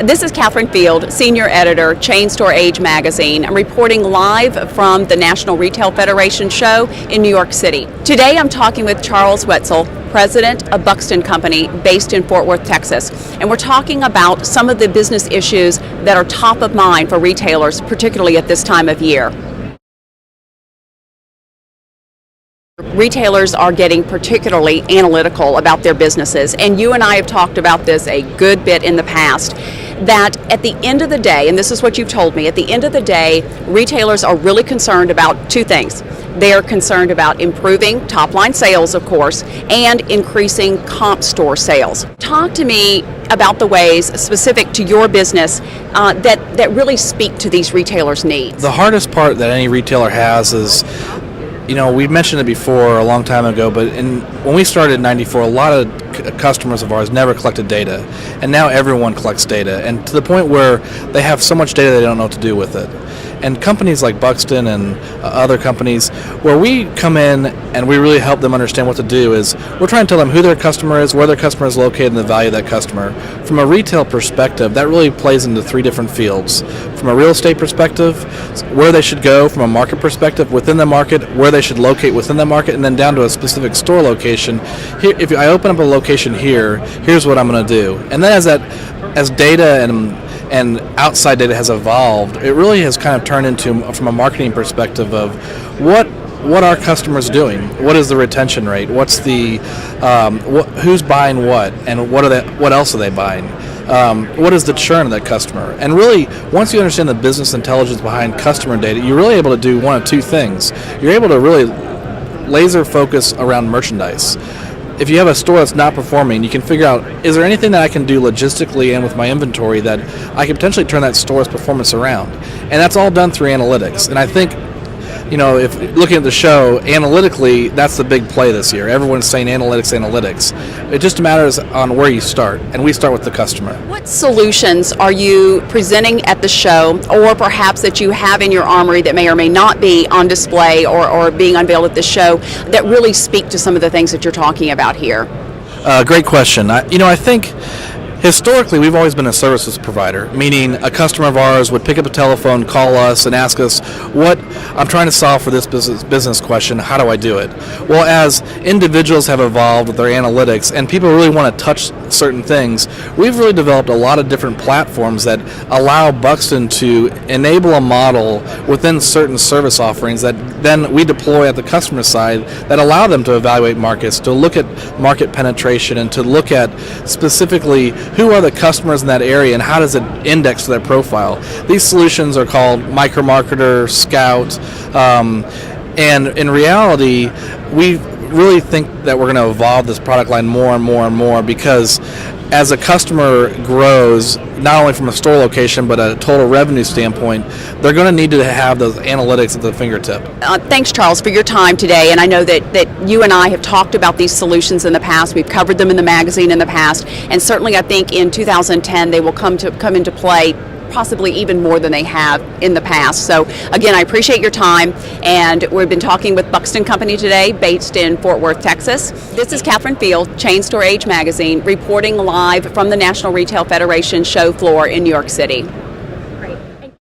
This is Catherine Field, Senior Editor, Chain Store Age Magazine. I'm reporting live from the National Retail Federation show in New York City. Today I'm talking with Charles Wetzel, President of Buxton Company, based in Fort Worth, Texas. And we're talking about some of the business issues that are top of mind for retailers, particularly at this time of year. Retailers are getting particularly analytical about their businesses, and you and I have talked about this a good bit in the past, that at the end of the day, and this is what you've told me, at the end of the day, retailers are really concerned about two things. They are concerned about improving top-line sales, of course, and increasing comp store sales. Talk to me about the ways specific to your business that really speak to these retailers' needs. The hardest part that any retailer has is, we mentioned it before a long time ago, but when we started in '94, a lot of customers of ours never collected data, and now everyone collects data, and to the point where they have so much data they don't know what to do with it. And companies like Buxton and other companies, where we come in and we really help them understand what to do, is we're trying to tell them who their customer is, where their customer is located, and the value of that customer. From a retail perspective, that really plays into three different fields. From a real estate perspective, where they should go; from a market perspective, within the market, where they should locate within the market; and then down to a specific store location. Here, if I open up a location here, here's what I'm going to do. And then as data and outside data has evolved, it really has kind of turned into, from a marketing perspective, of what are customers doing? What is the retention rate? What's the who's buying what, and what else are they buying? What is the churn of that customer? And really, once you understand the business intelligence behind customer data, you're really able to do one of two things. You're able to really laser focus around merchandise. If you have a store that's not performing, you can figure out, is there anything that I can do logistically and with my inventory that I can potentially turn that store's performance around? And that's all done through analytics. And I think, if looking at the show, analytically, that's the big play this year. Everyone's saying analytics. It just matters on where you start, and we start with the customer. What solutions are you presenting at the show, or perhaps that you have in your armory that may or may not be on display or being unveiled at the show, that really speak to some of the things that you're talking about here? Great question. I think historically, we've always been a services provider, meaning a customer of ours would pick up a telephone, call us, and ask us, what I'm trying to solve for this business question, how do I do it? Well, as individuals have evolved with their analytics and people really want to touch certain things, we've really developed a lot of different platforms that allow Buxton to enable a model within certain service offerings that then we deploy at the customer side that allow them to evaluate markets, to look at market penetration, and to look at specifically who are the customers in that area and how does it index to their profile. These solutions are called Micromarketer, Scout, and in reality, we really think that we're going to evolve this product line more and more and more, because as a customer grows, not only from a store location but a total revenue standpoint, they're going to need to have those analytics at the fingertip. Thanks, Charles, for your time today. And I know that you and I have talked about these solutions in the past. We've covered them in the magazine in the past, and certainly I think in 2010 they will come into play, possibly even more than they have in the past. So again, I appreciate your time, and we've been talking with Buxton Company today, based in Fort Worth, Texas. This is Catherine Field, Chain Store Age Magazine, reporting live from the National Retail Federation show floor in New York City.